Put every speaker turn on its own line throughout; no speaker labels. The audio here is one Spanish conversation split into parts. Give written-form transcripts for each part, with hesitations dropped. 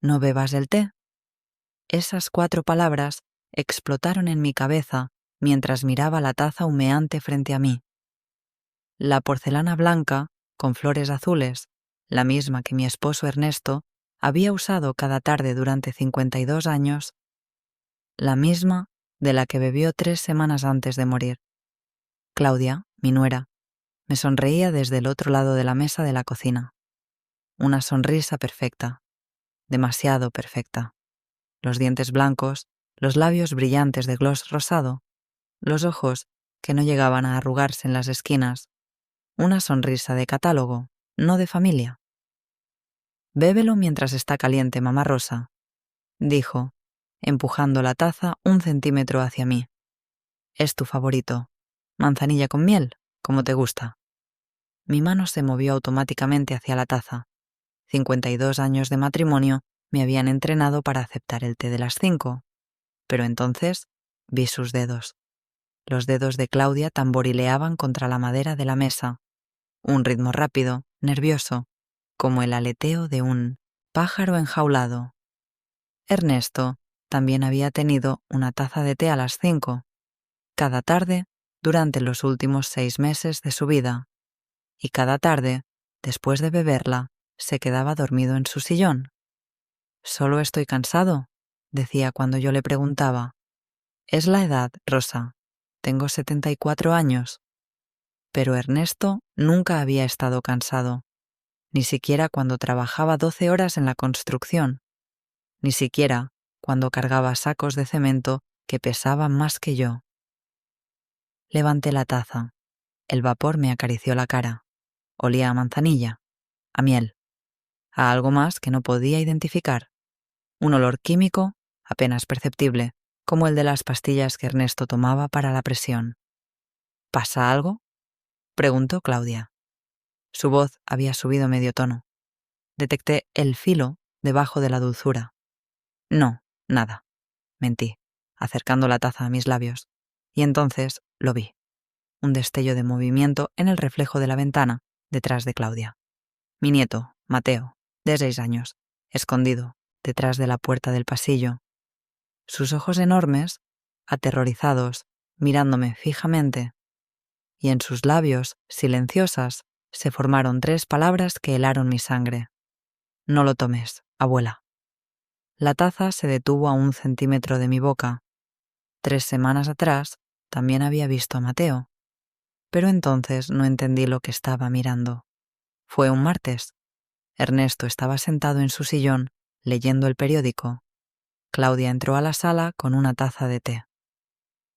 no bebas el té. Esas 4 palabras explotaron en mi cabeza mientras miraba la taza humeante frente a mí. La porcelana blanca, con flores azules, la misma que mi esposo Ernesto había usado cada tarde durante 52 años, la misma de la que bebió 3 semanas antes de morir. Claudia, mi nuera, me sonreía desde el otro lado de la mesa de la cocina. Una sonrisa perfecta, demasiado perfecta. Los dientes blancos, los labios brillantes de gloss rosado, los ojos que no llegaban a arrugarse en las esquinas, una sonrisa de catálogo, no de familia. «Bébelo mientras está caliente, mamá Rosa», dijo, empujando la taza 1 centímetro hacia mí. «Es tu favorito. Manzanilla con miel, como te gusta». Mi mano se movió automáticamente hacia la taza. 52 años de matrimonio me habían entrenado para aceptar el té de las 5, pero entonces vi sus dedos. Los dedos de Claudia tamborileaban contra la madera de la mesa, un ritmo rápido, nervioso, como el aleteo de un pájaro enjaulado. Ernesto también había tenido una taza de té a las 5, cada tarde durante los últimos 6 meses de su vida, y cada tarde, después de beberla, se quedaba dormido en su sillón. «Solo estoy cansado», decía cuando yo le preguntaba. «Es la edad, Rosa. Tengo 74 años». Pero Ernesto nunca había estado cansado, ni siquiera cuando trabajaba 12 horas en la construcción, ni siquiera cuando cargaba sacos de cemento que pesaban más que yo. Levanté la taza. El vapor me acarició la cara. Olía a manzanilla, a miel, a algo más que no podía identificar. Un olor químico apenas perceptible, como el de las pastillas que Ernesto tomaba para la presión. «¿Pasa algo?», preguntó Claudia. Su voz había subido medio tono. Detecté el filo debajo de la dulzura. «No, nada», mentí, acercando la taza a mis labios. Y entonces lo vi. Un destello de movimiento en el reflejo de la ventana, detrás de Claudia. Mi nieto, Mateo, de 6 años, escondido, detrás de la puerta del pasillo. Sus ojos enormes, aterrorizados, mirándome fijamente. Y en sus labios, silenciosas, se formaron 3 palabras que helaron mi sangre. «No lo tomes, abuela». La taza se detuvo a 1 centímetro de mi boca. 3 semanas atrás también había visto a Mateo, pero entonces no entendí lo que estaba mirando. Fue un martes. Ernesto estaba sentado en su sillón, leyendo el periódico. Claudia entró a la sala con una taza de té.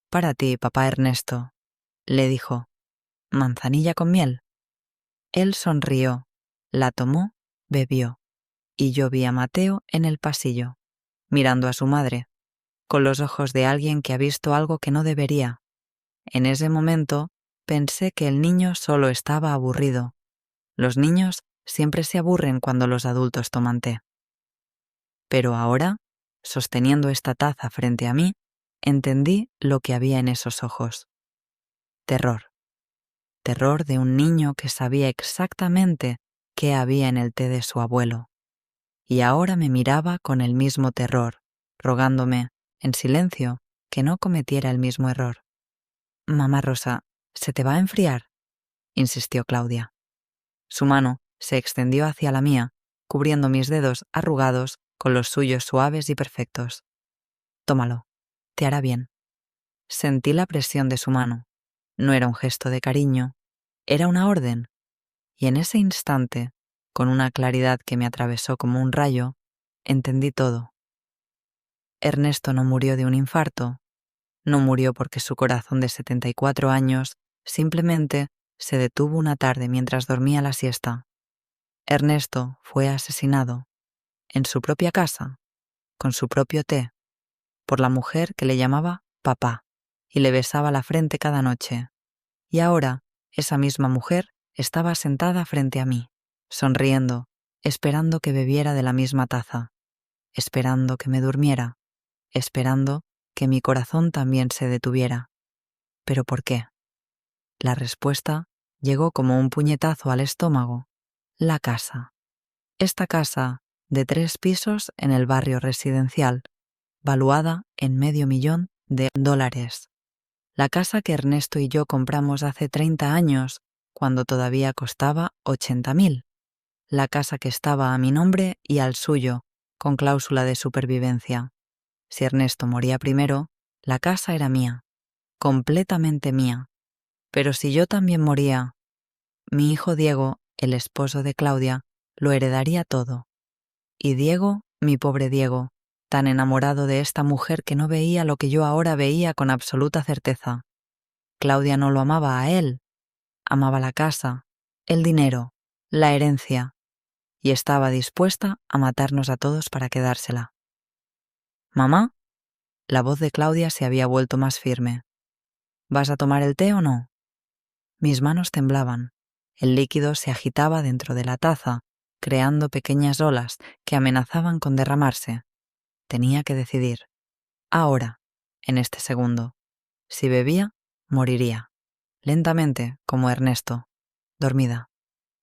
«Para ti, papá Ernesto», le dijo. «Manzanilla con miel». Él sonrió, la tomó, bebió, y yo vi a Mateo en el pasillo, mirando a su madre, con los ojos de alguien que ha visto algo que no debería. En ese momento pensé que el niño solo estaba aburrido. Los niños siempre se aburren cuando los adultos toman té. Pero ahora, sosteniendo esta taza frente a mí, entendí lo que había en esos ojos. Terror. Terror de un niño que sabía exactamente qué había en el té de su abuelo. Y ahora me miraba con el mismo terror, rogándome, en silencio, que no cometiera el mismo error. «Mamá Rosa, ¿se te va a enfriar?», insistió Claudia. Su mano se extendió hacia la mía, cubriendo mis dedos arrugados con los suyos suaves y perfectos. «Tómalo, te hará bien». Sentí la presión de su mano. No era un gesto de cariño, era una orden. Y en ese instante, con una claridad que me atravesó como un rayo, entendí todo. Ernesto no murió de un infarto. No murió porque su corazón de 74 años simplemente se detuvo una tarde mientras dormía la siesta. Ernesto fue asesinado, en su propia casa, con su propio té, por la mujer que le llamaba papá y le besaba la frente cada noche. Y ahora esa misma mujer estaba sentada frente a mí, sonriendo, esperando que bebiera de la misma taza, esperando que me durmiera, esperando que mi corazón también se detuviera. ¿Pero por qué? La respuesta llegó como un puñetazo al estómago. La casa. Esta casa de 3 pisos en el barrio residencial, valuada en $500,000. La casa que Ernesto y yo compramos hace 30 años, cuando todavía costaba 80.000. La casa que estaba a mi nombre y al suyo, con cláusula de supervivencia. Si Ernesto moría primero, la casa era mía, completamente mía. Pero si yo también moría, mi hijo Diego, el esposo de Claudia, lo heredaría todo. Y Diego, mi pobre Diego, tan enamorado de esta mujer que no veía lo que yo ahora veía con absoluta certeza. Claudia no lo amaba a él, amaba la casa, el dinero, la herencia, y estaba dispuesta a matarnos a todos para quedársela. «¿Mamá?» La voz de Claudia se había vuelto más firme. «¿Vas a tomar el té o no?» Mis manos temblaban. El líquido se agitaba dentro de la taza, creando pequeñas olas que amenazaban con derramarse. Tenía que decidir. Ahora, en este segundo. Si bebía, moriría. Lentamente, como Ernesto. Dormida.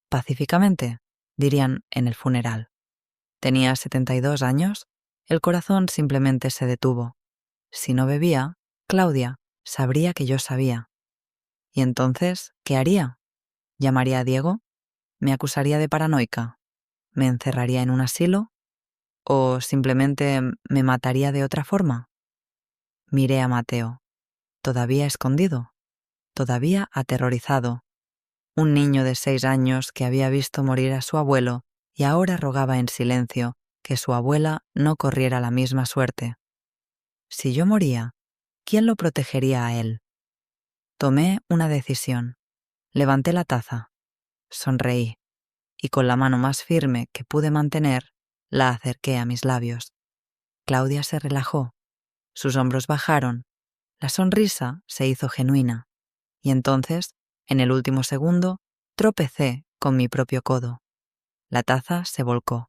Pacíficamente, dirían en el funeral. Tenía 72 años. El corazón simplemente se detuvo. Si no bebía, Claudia sabría que yo sabía. ¿Y entonces qué haría? ¿Llamaría a Diego? ¿Me acusaría de paranoica? ¿Me encerraría en un asilo? ¿O simplemente me mataría de otra forma? Miré a Mateo, todavía escondido, todavía aterrorizado. Un niño de 6 años que había visto morir a su abuelo y ahora rogaba en silencio que su abuela no corriera la misma suerte. Si yo moría, ¿quién lo protegería a él? Tomé una decisión. Levanté la taza. Sonreí. Y con la mano más firme que pude mantener, la acerqué a mis labios. Claudia se relajó, sus hombros bajaron, la sonrisa se hizo genuina, y entonces, en el último segundo, tropecé con mi propio codo. La taza se volcó.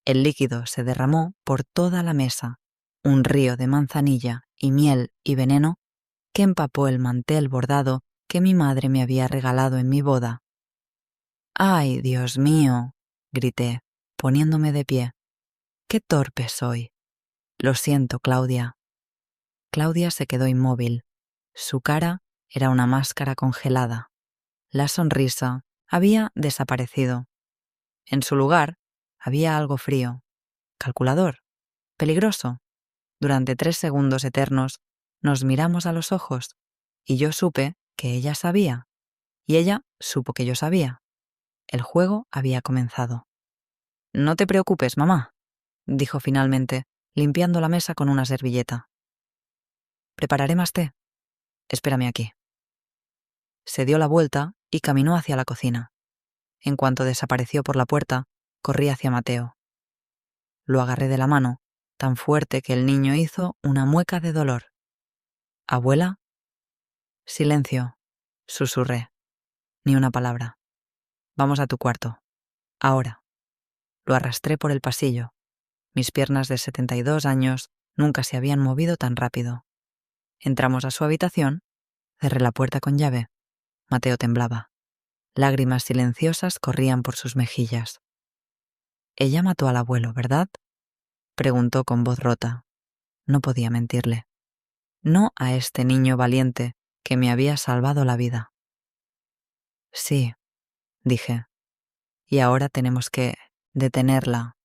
El líquido se derramó por toda la mesa, un río de manzanilla y miel y veneno que empapó el mantel bordado que mi madre me había regalado en mi boda. «¡Ay, Dios mío!», grité, poniéndome de pie. «¡Qué torpe soy! Lo siento, Claudia». Claudia se quedó inmóvil. Su cara era una máscara congelada. La sonrisa había desaparecido. En su lugar había algo frío, calculador, peligroso. Durante 3 segundos eternos nos miramos a los ojos y yo supe que ella sabía y ella supo que yo sabía. El juego había comenzado. «No te preocupes, mamá», dijo finalmente, limpiando la mesa con una servilleta. «Prepararé más té. Espérame aquí». Se dio la vuelta y caminó hacia la cocina. En cuanto desapareció por la puerta, corrí hacia Mateo. Lo agarré de la mano, tan fuerte que el niño hizo una mueca de dolor. «¿Abuela?» «Silencio», susurré. Ni una palabra. «Vamos a tu cuarto. Ahora». Lo arrastré por el pasillo. Mis piernas de 72 años nunca se habían movido tan rápido. Entramos a su habitación, cerré la puerta con llave. Mateo temblaba. Lágrimas silenciosas corrían por sus mejillas. «Ella mató al abuelo, ¿verdad?», preguntó con voz rota. No podía mentirle. No a este niño valiente que me había salvado la vida. «Sí», dije. «Y ahora tenemos que detenerla».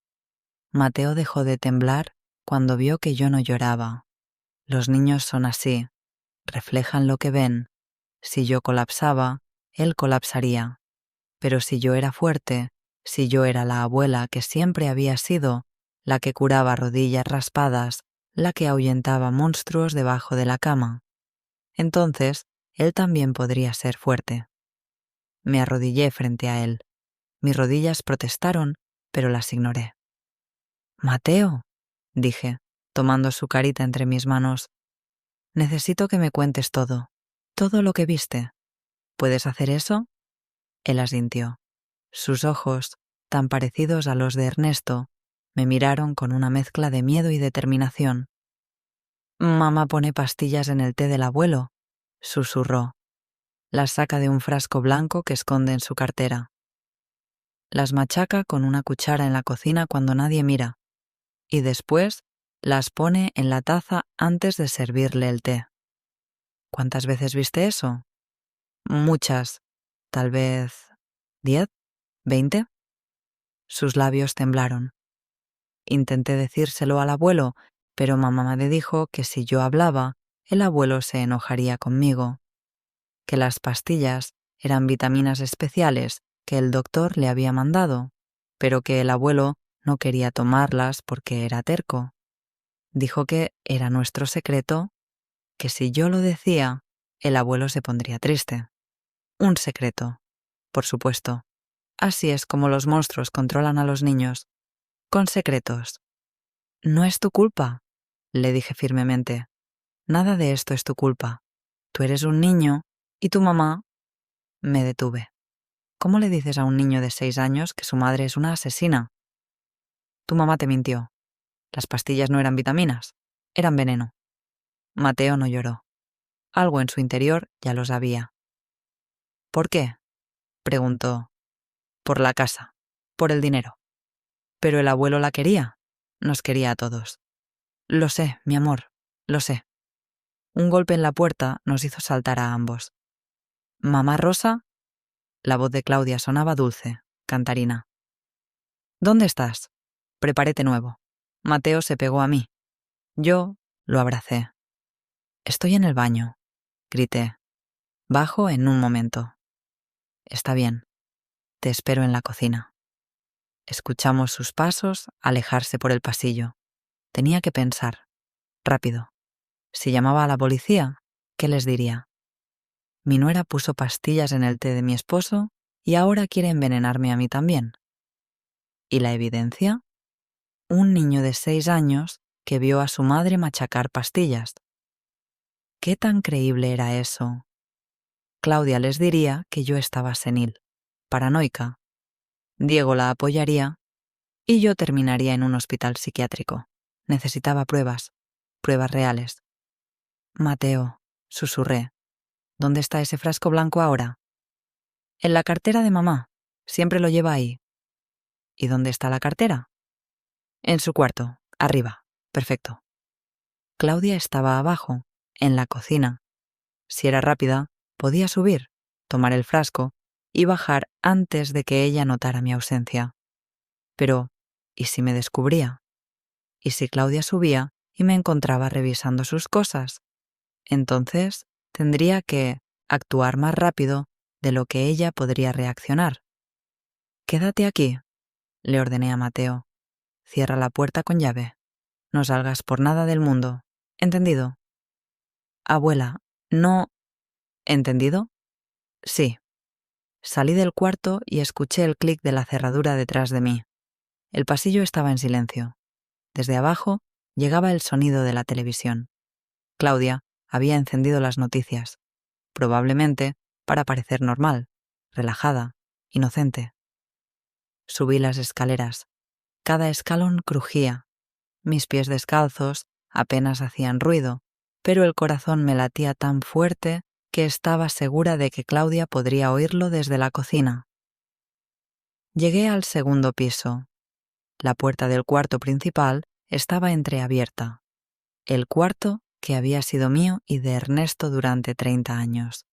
Mateo dejó de temblar cuando vio que yo no lloraba. Los niños son así, reflejan lo que ven. Si yo colapsaba, él colapsaría. Pero si yo era fuerte, si yo era la abuela que siempre había sido, la que curaba rodillas raspadas, la que ahuyentaba monstruos debajo de la cama, entonces él también podría ser fuerte. Me arrodillé frente a él. Mis rodillas protestaron, pero las ignoré. «Mateo», dije, tomando su carita entre mis manos, «necesito que me cuentes todo, todo lo que viste. ¿Puedes hacer eso?» Él asintió. Sus ojos, tan parecidos a los de Ernesto, me miraron con una mezcla de miedo y determinación. «Mamá pone pastillas en el té del abuelo», susurró. Las saca de un frasco blanco que esconde en su cartera. las machaca con una cuchara en la cocina cuando nadie mira, y después las pone en la taza antes de servirle el té. ¿Cuántas veces viste eso? Muchas. Tal vez 10, 20. Sus labios temblaron. Intenté decírselo al abuelo, pero mamá me dijo que si yo hablaba, el abuelo se enojaría conmigo, que las pastillas eran vitaminas especiales que el doctor le había mandado, pero que el abuelo no quería tomarlas porque era terco. Dijo que era nuestro secreto, que si yo lo decía, el abuelo se pondría triste. Un secreto, por supuesto. Así es como los monstruos controlan a los niños, con secretos. No es tu culpa, le dije firmemente. Nada de esto es tu culpa. Tú eres un niño y tu mamá... Me detuve. ¿Cómo le dices a un niño de 6 años que su madre es una asesina? Tu mamá te mintió. Las pastillas no eran vitaminas, eran veneno. Mateo no lloró. Algo en su interior ya lo sabía. ¿Por qué? Preguntó. Por la casa, por el dinero. Pero el abuelo la quería, nos quería a todos. Lo sé, mi amor, lo sé. Un golpe en la puerta nos hizo saltar a ambos. ¿Mamá Rosa? La voz de Claudia sonaba dulce, cantarina. ¿Dónde estás? Preparé té nuevo. Mateo se pegó a mí. Yo lo abracé. Estoy en el baño, grité. Bajo en un momento. Está bien. Te espero en la cocina. Escuchamos sus pasos alejarse por el pasillo. Tenía que pensar. Rápido. Si llamaba a la policía, ¿qué les diría? Mi nuera puso pastillas en el té de mi esposo y ahora quiere envenenarme a mí también. ¿Y la evidencia? Un niño de 6 años que vio a su madre machacar pastillas. ¿Qué tan creíble era eso? Claudia les diría que yo estaba senil, paranoica. Diego la apoyaría y yo terminaría en un hospital psiquiátrico. Necesitaba pruebas, pruebas reales. Mateo, susurré. ¿Dónde está ese frasco blanco ahora? En la cartera de mamá. Siempre lo lleva ahí. ¿Y dónde está la cartera? En su cuarto, arriba. Perfecto. Claudia estaba abajo, en la cocina. Si era rápida, podía subir, tomar el frasco y bajar antes de que ella notara mi ausencia. Pero, ¿y si me descubría? ¿Y si Claudia subía y me encontraba revisando sus cosas? Entonces, tendría que actuar más rápido de lo que ella podría reaccionar. Quédate aquí, le ordené a Mateo. Cierra la puerta con llave. No salgas por nada del mundo. ¿Entendido? Abuela, no... ¿Entendido? Sí. Salí del cuarto y escuché el clic de la cerradura detrás de mí. El pasillo estaba en silencio. Desde abajo llegaba el sonido de la televisión. Claudia había encendido las noticias, probablemente para parecer normal, relajada, inocente. Subí las escaleras. Cada escalón crujía. Mis pies descalzos apenas hacían ruido, pero el corazón me latía tan fuerte que estaba segura de que Claudia podría oírlo desde la cocina. Llegué al segundo piso. La puerta del cuarto principal estaba entreabierta. El cuarto que había sido mío y de Ernesto durante 30 años.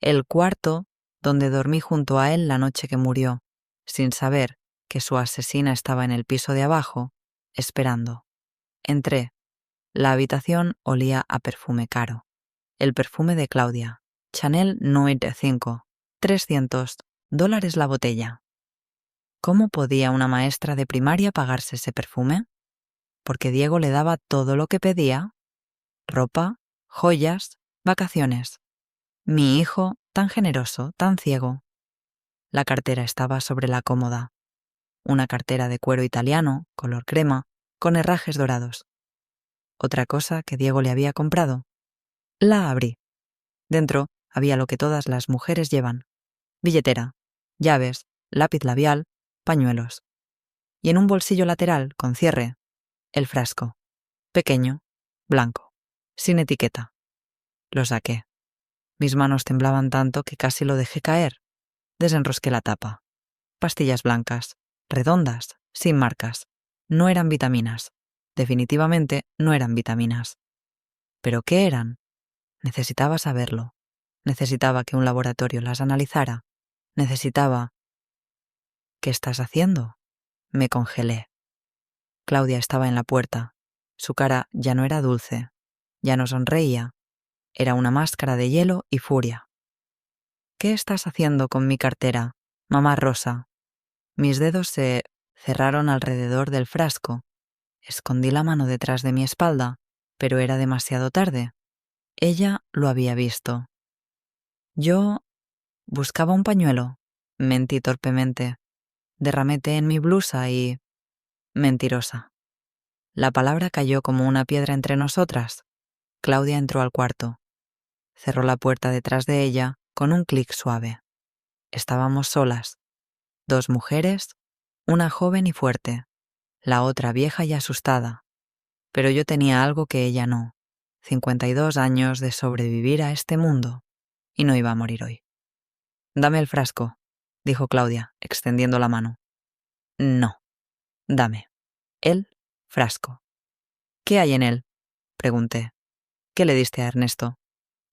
El cuarto donde dormí junto a él la noche que murió, sin saber que su asesina estaba en el piso de abajo, esperando. Entré. La habitación olía a perfume caro. El perfume de Claudia. Chanel Nuit 5. $300 la botella. ¿Cómo podía una maestra de primaria pagarse ese perfume? Porque Diego le daba todo lo que pedía. Ropa, joyas, vacaciones. Mi hijo, tan generoso, tan ciego. La cartera estaba sobre la cómoda. Una cartera de cuero italiano, color crema, con herrajes dorados. Otra cosa que Diego le había comprado. La abrí. Dentro había lo que todas las mujeres llevan. Billetera, llaves, lápiz labial, pañuelos. Y en un bolsillo lateral, con cierre, el frasco. Pequeño, blanco, sin etiqueta. Lo saqué. Mis manos temblaban tanto que casi lo dejé caer. Desenrosqué la tapa. Pastillas blancas, redondas, sin marcas. No eran vitaminas. Definitivamente no eran vitaminas. ¿Pero qué eran? Necesitaba saberlo. Necesitaba que un laboratorio las analizara. Necesitaba... ¿Qué estás haciendo? Me congelé. Claudia estaba en la puerta. Su cara ya no era dulce. Ya no sonreía. Era una máscara de hielo y furia. ¿Qué estás haciendo con mi cartera, mamá Rosa? Mis dedos se cerraron alrededor del frasco. Escondí la mano detrás de mi espalda, pero era demasiado tarde. Ella lo había visto. Yo buscaba un pañuelo. Mentí torpemente. Derramé té en mi blusa y... Mentirosa. La palabra cayó como una piedra entre nosotras. Claudia entró al cuarto. Cerró la puerta detrás de ella con un clic suave. Estábamos solas. 2 mujeres, una joven y fuerte, la otra vieja y asustada. Pero yo tenía algo que ella no. 52 años de sobrevivir a este mundo. Y no iba a morir hoy. Dame el frasco, dijo Claudia, extendiendo la mano. No. Dame. El frasco. ¿Qué hay en él? Pregunté. ¿Qué le diste a Ernesto?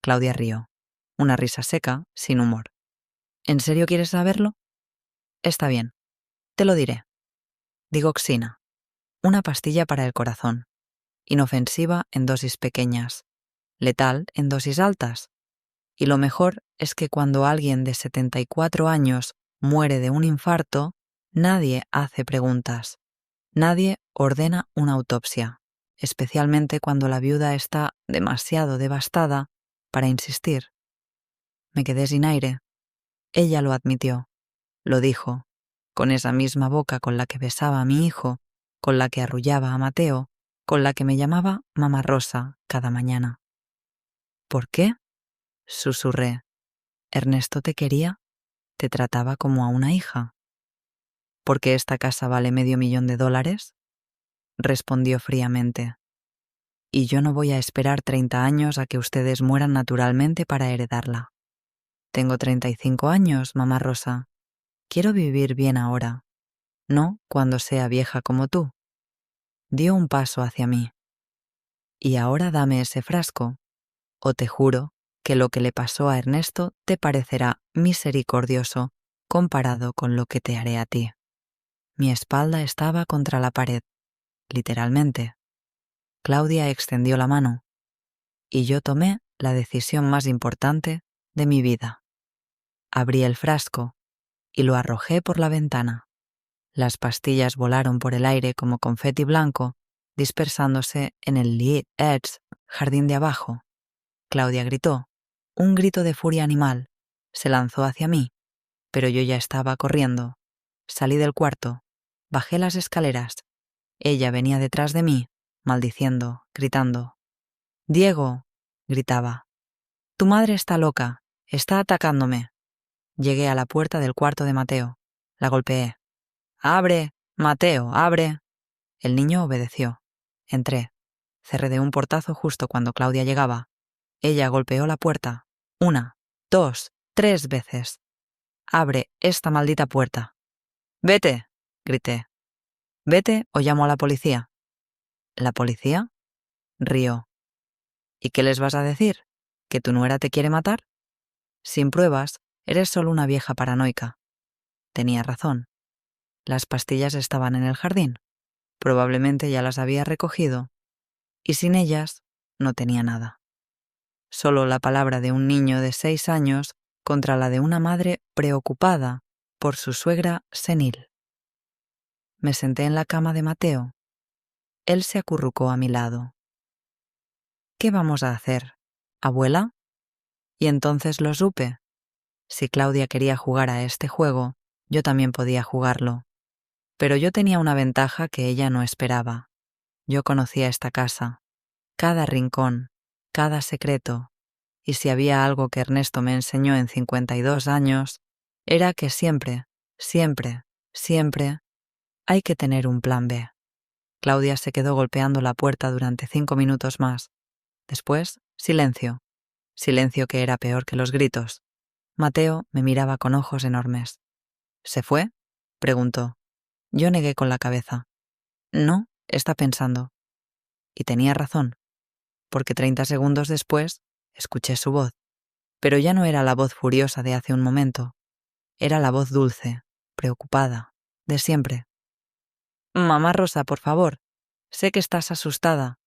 Claudia rió. Una risa seca, sin humor. ¿En serio quieres saberlo? Está bien. Te lo diré. Digoxina. Una pastilla para el corazón. Inofensiva en dosis pequeñas. Letal en dosis altas. Y lo mejor es que cuando alguien de 74 años muere de un infarto, nadie hace preguntas. Nadie ordena una autopsia, especialmente cuando la viuda está demasiado devastada para insistir. Me quedé sin aire. Ella lo admitió. Lo dijo, con esa misma boca con la que besaba a mi hijo, con la que arrullaba a Mateo, con la que me llamaba mamá Rosa cada mañana. ¿Por qué? Susurré. ¿Ernesto te quería? ¿Te trataba como a una hija? ¿Porque esta casa vale $500,000? Respondió fríamente. Y yo no voy a esperar 30 años a que ustedes mueran naturalmente para heredarla. Tengo 35 años, mamá Rosa. Quiero vivir bien ahora, no cuando sea vieja como tú. Dio un paso hacia mí. Y ahora dame ese frasco, o te juro que lo que le pasó a Ernesto te parecerá misericordioso comparado con lo que te haré a ti. Mi espalda estaba contra la pared, literalmente. Claudia extendió la mano, y yo tomé la decisión más importante de mi vida. Abrí el frasco y lo arrojé por la ventana. Las pastillas volaron por el aire como confeti blanco, dispersándose en el Lee Edge, jardín de abajo. Claudia gritó, un grito de furia animal. Se lanzó hacia mí, pero yo ya estaba corriendo. Salí del cuarto, bajé las escaleras. Ella venía detrás de mí, maldiciendo, gritando. «Diego», gritaba, «tu madre está loca, está atacándome». Llegué a la puerta del cuarto de Mateo. La golpeé. «¡Abre, Mateo, abre!». El niño obedeció. Entré. Cerré de un portazo justo cuando Claudia llegaba. Ella golpeó la puerta. 1, 2, 3 veces. «Abre esta maldita puerta». «¡Vete!», grité. «Vete o llamo a la policía». «¿La policía?», rió. «¿Y qué les vas a decir? ¿Que tu nuera te quiere matar? Sin pruebas, eres solo una vieja paranoica». Tenía razón. Las pastillas estaban en el jardín. Probablemente ya las había recogido. Y sin ellas, no tenía nada. Solo la palabra de un niño de 6 años contra la de una madre preocupada por su suegra senil. Me senté en la cama de Mateo. Él se acurrucó a mi lado. «¿Qué vamos a hacer, abuela?». Y entonces lo supe. Si Claudia quería jugar a este juego, yo también podía jugarlo. Pero yo tenía una ventaja que ella no esperaba. Yo conocía esta casa, cada rincón, cada secreto, y si había algo que Ernesto me enseñó en 52 años, era que siempre, siempre, siempre hay que tener un plan B. Claudia se quedó golpeando la puerta durante 5 minutos más. Después, silencio. Silencio que era peor que los gritos. Mateo me miraba con ojos enormes. ¿Se fue?, preguntó. Yo negué con la cabeza. No, está pensando. Y tenía razón, porque 30 segundos después escuché su voz. Pero ya no era la voz furiosa de hace un momento. Era la voz dulce, preocupada, de siempre. Mamá Rosa, por favor, sé que estás asustada.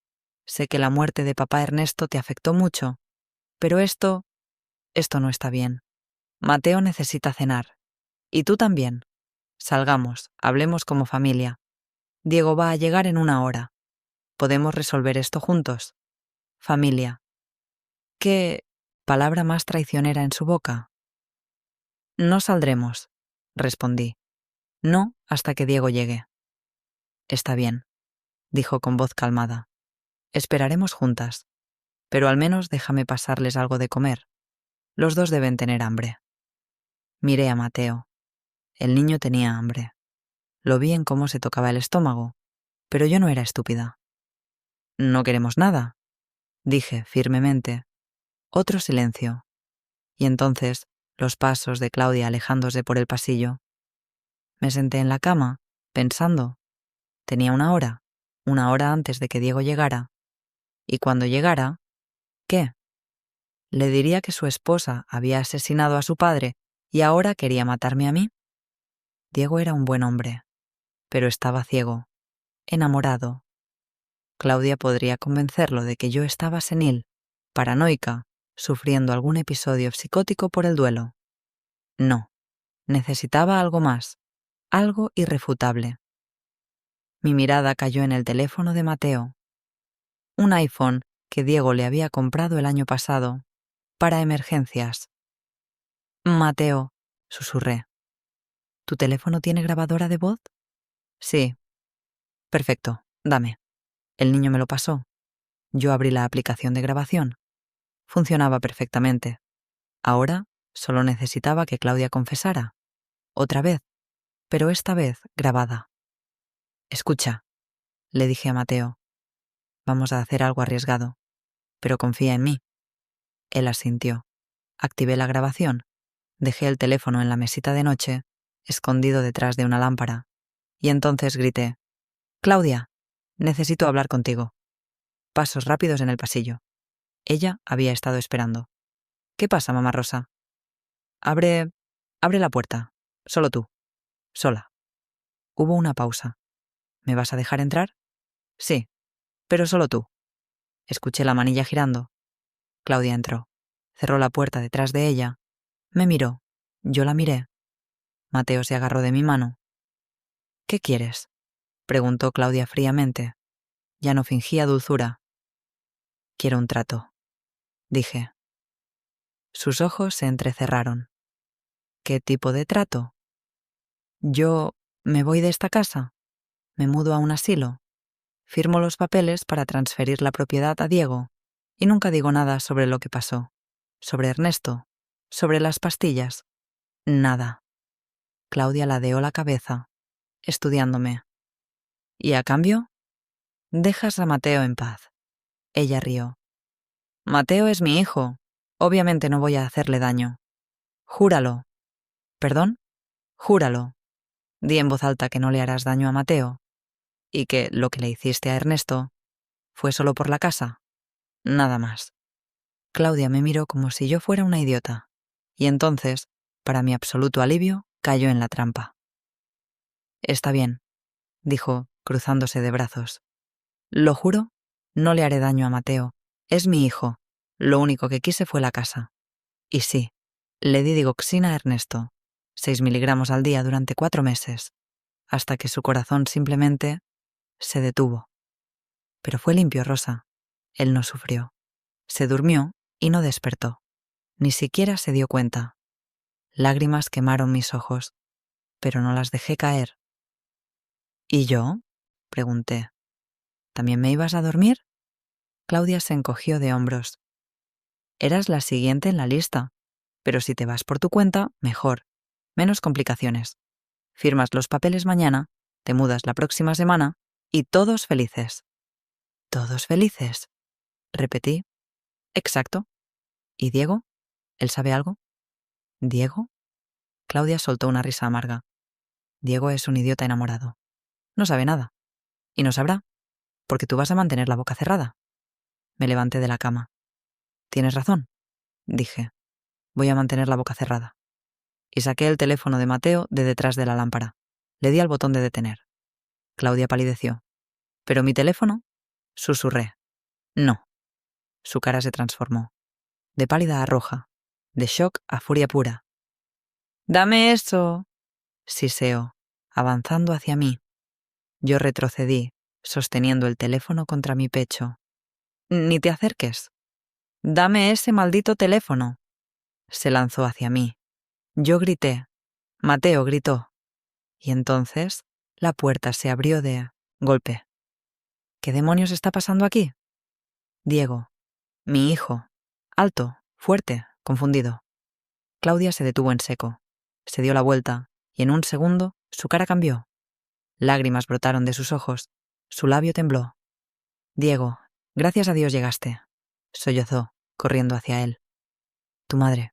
Sé que la muerte de papá Ernesto te afectó mucho. Pero esto no está bien. Mateo necesita cenar. Y tú también. Salgamos, hablemos como familia. Diego va a llegar en 1 hora. ¿Podemos resolver esto juntos? Familia. ¿Qué palabra más traicionera en su boca? No saldremos, respondí. No hasta que Diego llegue. Está bien, dijo con voz calmada. Esperaremos juntas, pero al menos déjame pasarles algo de comer. Los dos deben tener hambre. Miré a Mateo. El niño tenía hambre. Lo vi en cómo se tocaba el estómago, pero yo no era estúpida. No queremos nada, dije firmemente. Otro silencio. Y entonces los pasos de Claudia alejándose por el pasillo. Me senté en la cama, pensando. Tenía 1 hora antes de que Diego llegara. Y cuando llegara, ¿qué? ¿Le diría que su esposa había asesinado a su padre y ahora quería matarme a mí? Diego era un buen hombre, pero estaba ciego, enamorado. Claudia podría convencerlo de que yo estaba senil, paranoica, sufriendo algún episodio psicótico por el duelo. No, necesitaba algo más, algo irrefutable. Mi mirada cayó en el teléfono de Mateo, un iPhone que Diego le había comprado el año pasado, para emergencias. Mateo, susurré. ¿Tu teléfono tiene grabadora de voz? Sí. Perfecto, dame. El niño me lo pasó. Yo abrí la aplicación de grabación. Funcionaba perfectamente. Ahora solo necesitaba que Claudia confesara. Otra vez, pero esta vez grabada. Escucha, le dije a Mateo. Vamos a hacer algo arriesgado, pero confía en mí. Él asintió. Activé la grabación. Dejé el teléfono en la mesita de noche, escondido detrás de una lámpara, y entonces grité: «Claudia, necesito hablar contigo». Pasos rápidos en el pasillo. Ella había estado esperando. «¿Qué pasa, mamá Rosa?» Abre la puerta. Solo tú. Sola». Hubo una pausa. «¿Me vas a dejar entrar?» «Sí, pero solo tú». Escuché la manilla girando. Claudia entró. Cerró la puerta detrás de ella. Me miró. Yo la miré. Mateo se agarró de mi mano. «¿Qué quieres?», preguntó Claudia fríamente. Ya no fingía dulzura. «Quiero un trato», dije. Sus ojos se entrecerraron. «¿Qué tipo de trato?» «Yo me voy de esta casa. Me mudo a un asilo. Firmo los papeles para transferir la propiedad a Diego. Y nunca digo nada sobre lo que pasó. Sobre Ernesto. Sobre las pastillas. Nada». Claudia ladeó la cabeza, estudiándome. «¿Y a cambio?» «Dejas a Mateo en paz». Ella rió. «Mateo es mi hijo. Obviamente no voy a hacerle daño. Júralo». «¿Perdón?» «Júralo». Di en voz alta que no le harás daño a Mateo. Y que lo que le hiciste a Ernesto fue solo por la casa. Nada más. Claudia me miró como si yo fuera una idiota. Y entonces, para mi absoluto alivio, cayó en la trampa. «Está bien», dijo, cruzándose de brazos. «Lo juro, no le haré daño a Mateo. Es mi hijo. Lo único que quise fue la casa. Y sí, le di digoxina a Ernesto, 6 miligramos al día durante 4 meses, hasta que su corazón simplemente se detuvo. Pero fue limpio, Rosa. Él no sufrió. Se durmió y no despertó. Ni siquiera se dio cuenta. Lágrimas quemaron mis ojos, pero no las dejé caer. ¿Y yo?», pregunté. «¿También me ibas a dormir?» Claudia se encogió de hombros. «Eras la siguiente en la lista, pero si te vas por tu cuenta, mejor. Menos complicaciones. Firmas los papeles mañana, te mudas la próxima semana y todos felices». «¿Todos felices?», repetí. «Exacto. ¿Y Diego? ¿Él sabe algo?» «¿Diego?». Claudia soltó una risa amarga. Diego es un idiota enamorado. No sabe nada. Y no sabrá, porque tú vas a mantener la boca cerrada. Me levanté de la cama. Tienes razón, dije. Voy a mantener la boca cerrada. Y saqué el teléfono de Mateo de detrás de la lámpara. Le di al botón de detener. Claudia palideció. ¿Pero mi teléfono? Susurré. No. Su cara se transformó. De pálida a roja. De shock a furia pura. ¡Dame eso!, siseó, avanzando hacia mí. Yo retrocedí, sosteniendo el teléfono contra mi pecho. «Ni te acerques. Dame ese maldito teléfono». Se lanzó hacia mí. Yo grité. Mateo gritó. Y entonces la puerta se abrió de golpe. ¿Qué demonios está pasando aquí? Diego, mi hijo, alto, fuerte, confundido. Claudia se detuvo en seco. Se dio la vuelta y en un segundo su cara cambió. Lágrimas brotaron de sus ojos. Su labio tembló. Diego, gracias a Dios llegaste, sollozó, corriendo hacia él. Tu madre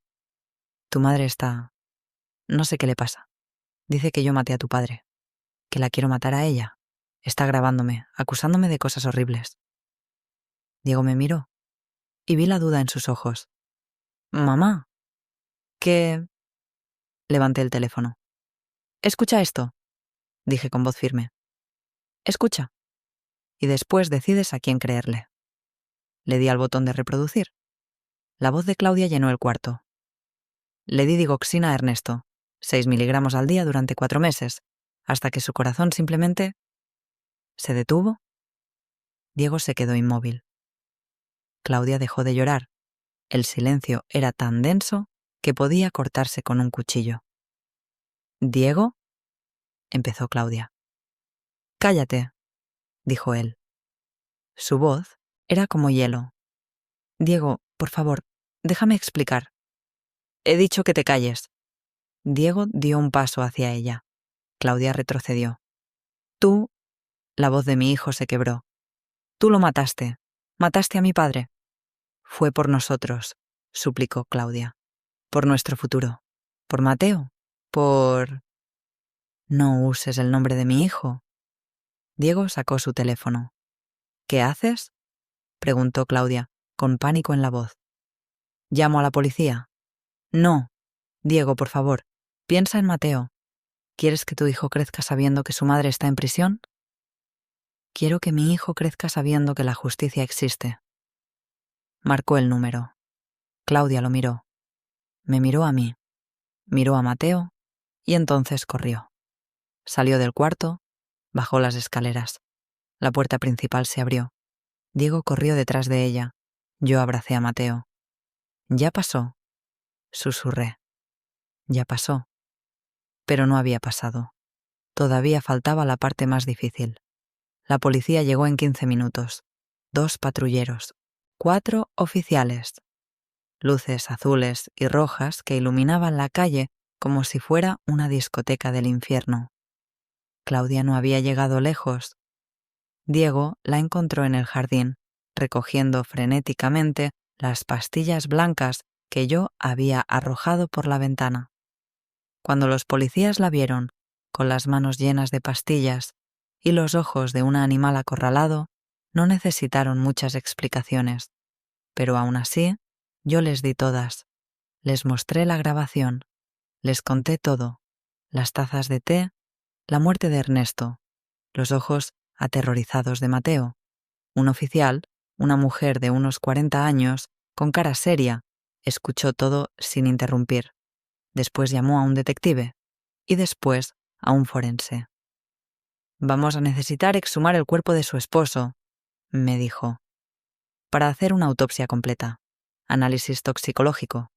está... No sé qué le pasa. Dice que yo maté a tu padre, que la quiero matar a ella. Está grabándome, acusándome de cosas horribles. Diego me miró y vi la duda en sus ojos. Mamá, ¿qué...? Levanté el teléfono. Escucha esto, dije con voz firme. Escucha. Y después decides a quién creerle. Le di al botón de reproducir. La voz de Claudia llenó el cuarto. Le di digoxina a Ernesto, 6 miligramos al día durante 4 meses, hasta que su corazón simplemente... ¿Se detuvo? Diego se quedó inmóvil. Claudia dejó de llorar. El silencio era tan denso que podía cortarse con un cuchillo. ¿Diego?, empezó Claudia. Cállate, dijo él. Su voz era como hielo. Diego, por favor, déjame explicar. He dicho que te calles. Diego dio un paso hacia ella. Claudia retrocedió. Tú... La voz de mi hijo se quebró. Tú lo mataste. Mataste a mi padre. Fue por nosotros, suplicó Claudia. Por nuestro futuro. Por Mateo. Por... No uses el nombre de mi hijo. Diego sacó su teléfono. ¿Qué haces?, preguntó Claudia, con pánico en la voz. ¿Llamo a la policía? No. Diego, por favor, piensa en Mateo. ¿Quieres que tu hijo crezca sabiendo que su madre está en prisión? Quiero que mi hijo crezca sabiendo que la justicia existe. Marcó el número. Claudia lo miró. Me miró a mí. Miró a Mateo y entonces corrió. Salió del cuarto, bajó las escaleras. La puerta principal se abrió. Diego corrió detrás de ella. Yo abracé a Mateo. Ya pasó, susurré. Ya pasó. Pero no había pasado. Todavía faltaba la parte más difícil. La policía llegó en 15 minutos. 2 patrulleros. 4 oficiales. Luces azules y rojas que iluminaban la calle como si fuera una discoteca del infierno. Claudia no había llegado lejos. Diego la encontró en el jardín, recogiendo frenéticamente las pastillas blancas que yo había arrojado por la ventana. Cuando los policías la vieron, con las manos llenas de pastillas y los ojos de un animal acorralado, no necesitaron muchas explicaciones. Pero aún así, yo les di todas. Les mostré la grabación. Les conté todo. Las tazas de té, la muerte de Ernesto, los ojos aterrorizados de Mateo, un oficial, una mujer de unos 40 años, con cara seria, escuchó todo sin interrumpir. Después llamó a un detective y después a un forense. «Vamos a necesitar exhumar el cuerpo de su esposo», me dijo, «para hacer una autopsia completa, análisis toxicológico,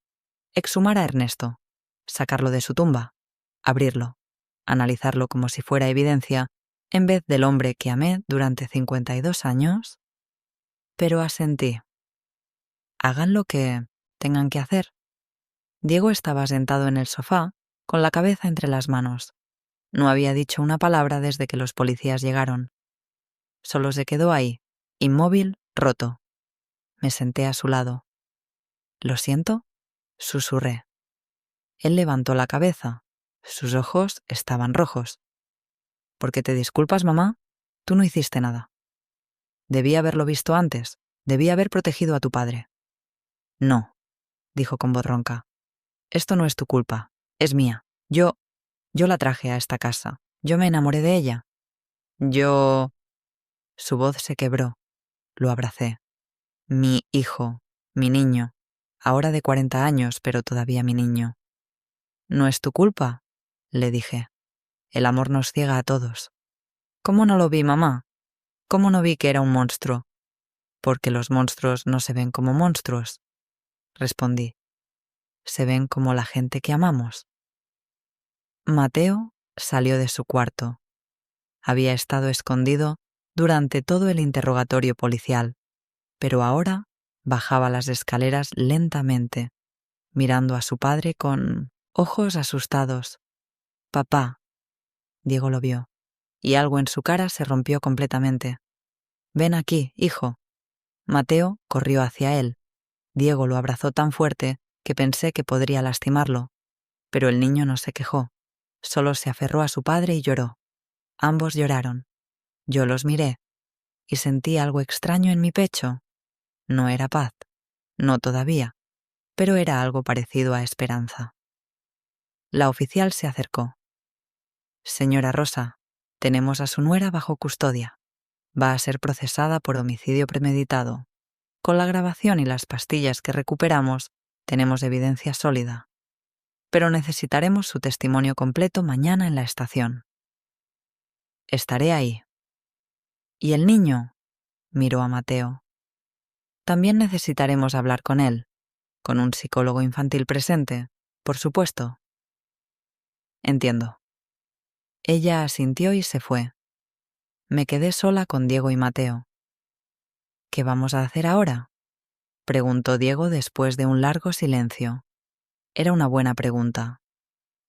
exhumar a Ernesto, sacarlo de su tumba, abrirlo, analizarlo como si fuera evidencia en vez del hombre que amé durante 52 años». Pero asentí. Hagan lo que tengan que hacer. Diego estaba sentado en el sofá, con la cabeza entre las manos. No había dicho una palabra desde que los policías llegaron. Solo se quedó ahí, inmóvil, roto. Me senté a su lado. «¿Lo siento?», susurré. Él levantó la cabeza. Sus ojos estaban rojos. ¿Por qué te disculpas, mamá? Tú no hiciste nada. Debí haberlo visto antes. Debí haber protegido a tu padre. No, dijo con voz ronca. Esto no es tu culpa. Es mía. Yo la traje a esta casa. Yo me enamoré de ella. Su voz se quebró. Lo abracé. Mi hijo, mi niño. Ahora de 40 años, pero todavía mi niño. No es tu culpa, le dije. El amor nos ciega a todos. ¿Cómo no lo vi, mamá? ¿Cómo no vi que era un monstruo? Porque los monstruos no se ven como monstruos, respondí. Se ven como la gente que amamos. Mateo salió de su cuarto. Había estado escondido durante todo el interrogatorio policial, pero ahora bajaba las escaleras lentamente, mirando a su padre con ojos asustados. Papá. Diego lo vio, y algo en su cara se rompió completamente. Ven aquí, hijo. Mateo corrió hacia él. Diego lo abrazó tan fuerte que pensé que podría lastimarlo, pero el niño no se quejó. Solo se aferró a su padre y lloró. Ambos lloraron. Yo los miré y sentí algo extraño en mi pecho. No era paz, no todavía, pero era algo parecido a esperanza. La oficial se acercó. Señora Rosa, tenemos a su nuera bajo custodia. Va a ser procesada por homicidio premeditado. Con la grabación y las pastillas que recuperamos, tenemos evidencia sólida. Pero necesitaremos su testimonio completo mañana en la estación. Estaré ahí. ¿Y el niño? Miró a Mateo. También necesitaremos hablar con él, con un psicólogo infantil presente, por supuesto. Entiendo. Ella asintió y se fue. Me quedé sola con Diego y Mateo. ¿Qué vamos a hacer ahora? Preguntó Diego después de un largo silencio. Era una buena pregunta.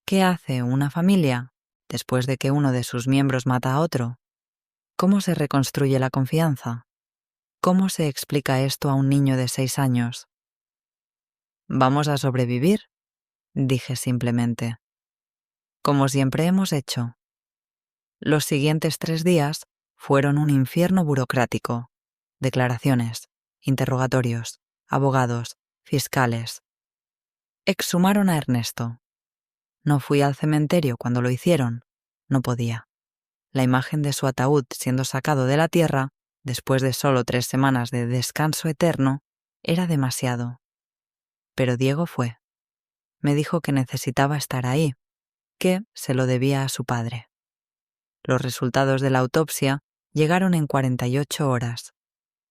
¿Qué hace una familia después de que uno de sus miembros mata a otro? ¿Cómo se reconstruye la confianza? ¿Cómo se explica esto a un niño de 6 años? ¿Vamos a sobrevivir? Dije simplemente. Como siempre hemos hecho. Los siguientes 3 días fueron un infierno burocrático. Declaraciones, interrogatorios, abogados, fiscales. Exhumaron a Ernesto. No fui al cementerio cuando lo hicieron. No podía. La imagen de su ataúd siendo sacado de la tierra, después de solo 3 semanas de descanso eterno, era demasiado. Pero Diego fue. Me dijo que necesitaba estar ahí, que se lo debía a su padre. Los resultados de la autopsia llegaron en 48 horas.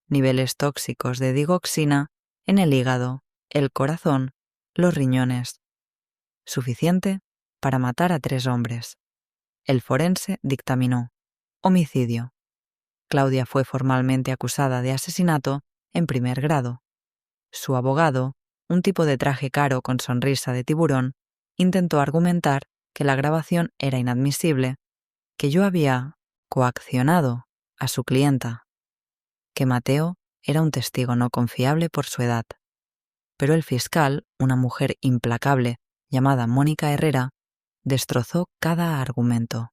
Niveles tóxicos de digoxina en el hígado, el corazón, los riñones. Suficiente para matar a 3 hombres. El forense dictaminó homicidio. Claudia fue formalmente acusada de asesinato en primer grado. Su abogado, un tipo de traje caro con sonrisa de tiburón, intentó argumentar que la grabación era inadmisible, que yo había coaccionado a su clienta, que Mateo era un testigo no confiable por su edad. Pero el fiscal, una mujer implacable llamada Mónica Herrera, destrozó cada argumento.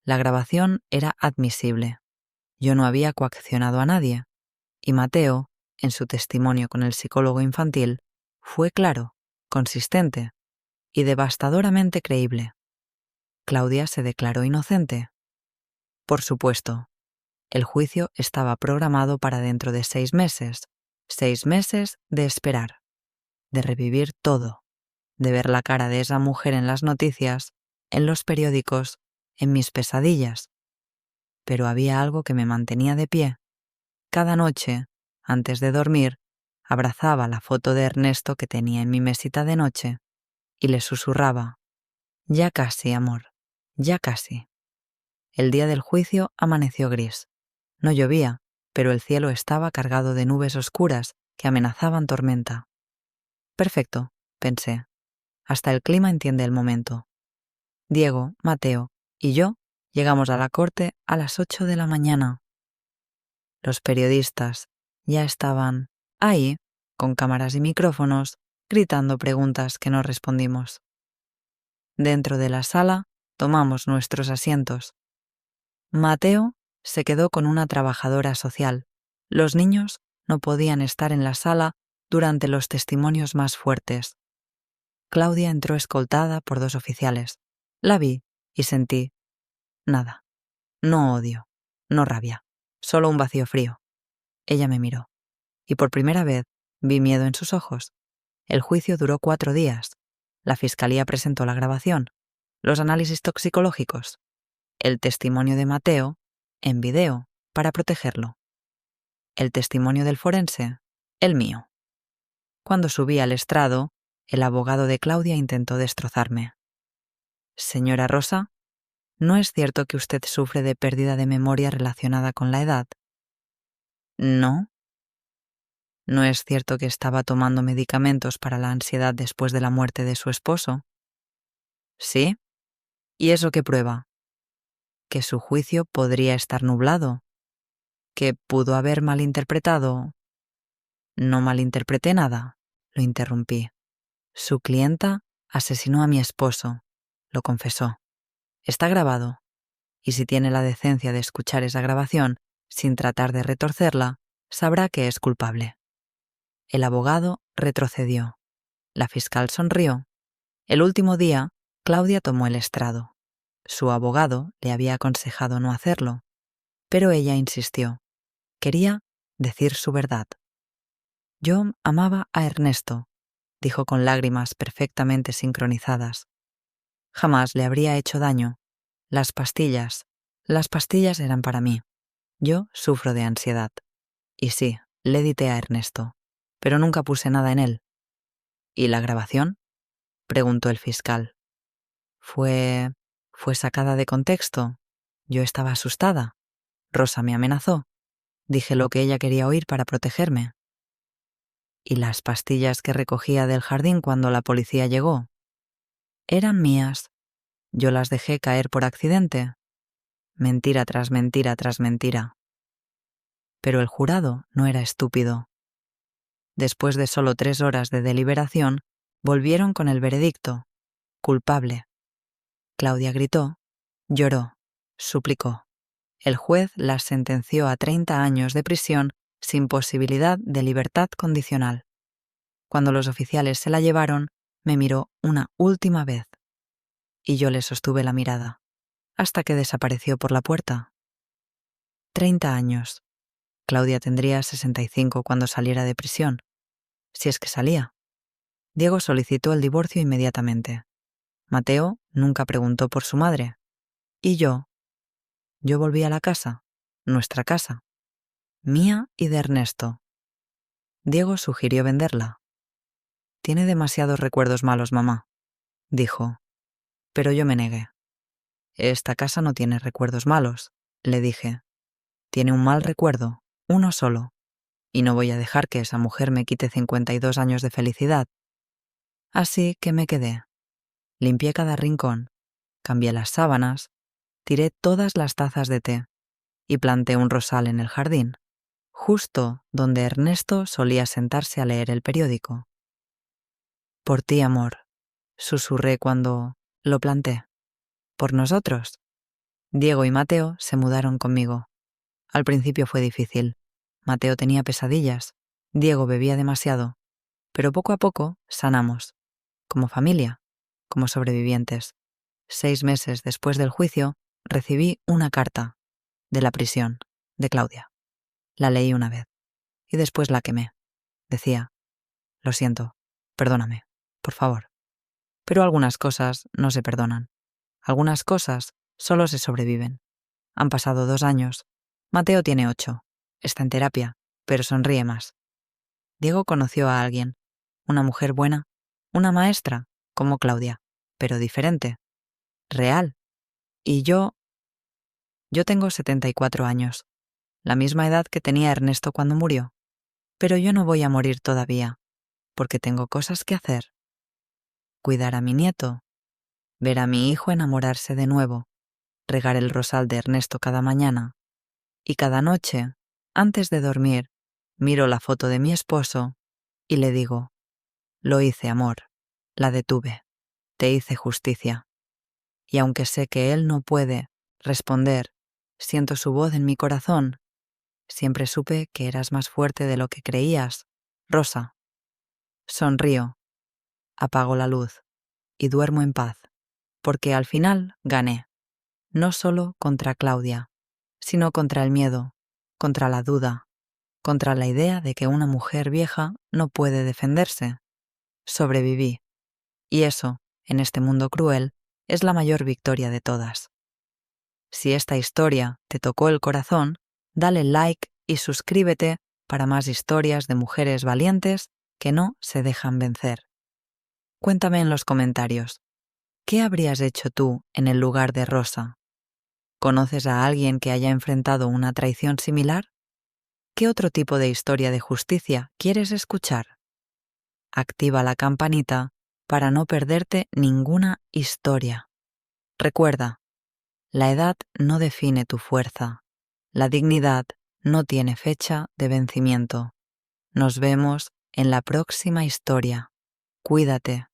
La grabación era admisible. Yo no había coaccionado a nadie, y Mateo, en su testimonio con el psicólogo infantil, fue claro, consistente y devastadoramente creíble. Claudia se declaró inocente. Por supuesto, el juicio estaba programado para dentro de 6 meses, 6 meses de esperar, de revivir todo, de ver la cara de esa mujer en las noticias, en los periódicos, en mis pesadillas. Pero había algo que me mantenía de pie. Cada noche, antes de dormir, abrazaba la foto de Ernesto que tenía en mi mesita de noche y le susurraba: «Ya casi, amor, ya casi». El día del juicio amaneció gris. No llovía, pero el cielo estaba cargado de nubes oscuras que amenazaban tormenta. Perfecto, pensé. Hasta el clima entiende el momento. Diego, Mateo y yo llegamos a la corte a las 8 de la mañana. Los periodistas ya estaban ahí, con cámaras y micrófonos, gritando preguntas que no respondimos. Dentro de la sala tomamos nuestros asientos. Mateo se quedó con una trabajadora social. Los niños no podían estar en la sala durante los testimonios más fuertes. Claudia entró escoltada por 2 oficiales. La vi y sentí nada. No odio, no rabia, solo un vacío frío. Ella me miró, y por primera vez vi miedo en sus ojos. El juicio duró 4 días. La fiscalía presentó la grabación, los análisis toxicológicos, el testimonio de Mateo en video para protegerlo, el testimonio del forense, el mío. Cuando subí al estrado, el abogado de Claudia intentó destrozarme. Señora Rosa, ¿no es cierto que usted sufre de pérdida de memoria relacionada con la edad? No. ¿No es cierto que estaba tomando medicamentos para la ansiedad después de la muerte de su esposo? Sí. ¿Y eso qué prueba? Que su juicio podría estar nublado, que pudo haber malinterpretado. No malinterpreté nada, lo interrumpí. Su clienta asesinó a mi esposo, lo confesó. Está grabado, y si tiene la decencia de escuchar esa grabación sin tratar de retorcerla, sabrá que es culpable. El abogado retrocedió. La fiscal sonrió. El último día, Claudia tomó el estrado. Su abogado le había aconsejado no hacerlo, pero ella insistió. Quería decir su verdad. Yo amaba a Ernesto, dijo con lágrimas perfectamente sincronizadas. Jamás le habría hecho daño. Las pastillas eran para mí. Yo sufro de ansiedad. Y sí, le edité a Ernesto, pero nunca puse nada en él. ¿Y la grabación? Preguntó el fiscal. ¿Fue sacada de contexto? Yo estaba asustada. Rosa me amenazó. Dije lo que ella quería oír para protegerme. ¿Y las pastillas que recogía del jardín cuando la policía llegó? Eran mías. Yo las dejé caer por accidente. Mentira tras mentira tras mentira. Pero el jurado no era estúpido. Después de solo 3 horas de deliberación, volvieron con el veredicto. Culpable. Claudia gritó, lloró, suplicó. El juez la sentenció a 30 años de prisión sin posibilidad de libertad condicional. Cuando los oficiales se la llevaron, me miró una última vez. Y yo le sostuve la mirada, hasta que desapareció por la puerta. 30 años. Claudia tendría 65 cuando saliera de prisión, si es que salía. Diego solicitó el divorcio inmediatamente. Mateo nunca preguntó por su madre. Y yo volví a la casa, nuestra casa, mía y de Ernesto. Diego sugirió venderla. Tiene demasiados recuerdos malos, mamá, dijo, pero yo me negué. Esta casa no tiene recuerdos malos, le dije. Tiene un mal recuerdo, uno solo, y no voy a dejar que esa mujer me quite 52 años de felicidad. Así que me quedé. Limpié cada rincón, cambié las sábanas, tiré todas las tazas de té y planté un rosal en el jardín, justo donde Ernesto solía sentarse a leer el periódico. Por ti, amor, susurré cuando lo planté. Por nosotros. Diego y Mateo se mudaron conmigo. Al principio fue difícil. Mateo tenía pesadillas, Diego bebía demasiado, pero poco a poco sanamos, como familia, como sobrevivientes. 6 meses después del juicio, recibí una carta de la prisión, de Claudia. La leí una vez, y después la quemé. Decía, lo siento, perdóname, por favor. Pero algunas cosas no se perdonan. Algunas cosas solo se sobreviven. Han pasado 2 años. Mateo tiene 8. Está en terapia, pero sonríe más. Diego conoció a alguien, una mujer buena, una maestra, como Claudia, pero diferente, real. Y yo tengo 74 años, la misma edad que tenía Ernesto cuando murió. Pero yo no voy a morir todavía, porque tengo cosas que hacer. Cuidar a mi nieto, ver a mi hijo enamorarse de nuevo, regar el rosal de Ernesto cada mañana. Y cada noche, antes de dormir, miro la foto de mi esposo y le digo, lo hice, amor, la detuve, te hice justicia. y aunque sé que él no puede responder, siento su voz en mi corazón. Siempre supe que eras más fuerte de lo que creías, Rosa. Sonrío, apago la luz y duermo en paz, porque al final gané, no solo contra Claudia, sino contra el miedo, contra la duda, contra la idea de que una mujer vieja no puede defenderse. Sobreviví, y eso, en este mundo cruel, es la mayor victoria de todas. Si esta historia te tocó el corazón, dale like y suscríbete para más historias de mujeres valientes que no se dejan vencer. Cuéntame en los comentarios, ¿qué habrías hecho tú en el lugar de Rosa? ¿Conoces a alguien que haya enfrentado una traición similar? ¿Qué otro tipo de historia de justicia quieres escuchar? Activa la campanita para no perderte ninguna historia. Recuerda, la edad no define tu fuerza. La dignidad no tiene fecha de vencimiento. Nos vemos en la próxima historia. Cuídate.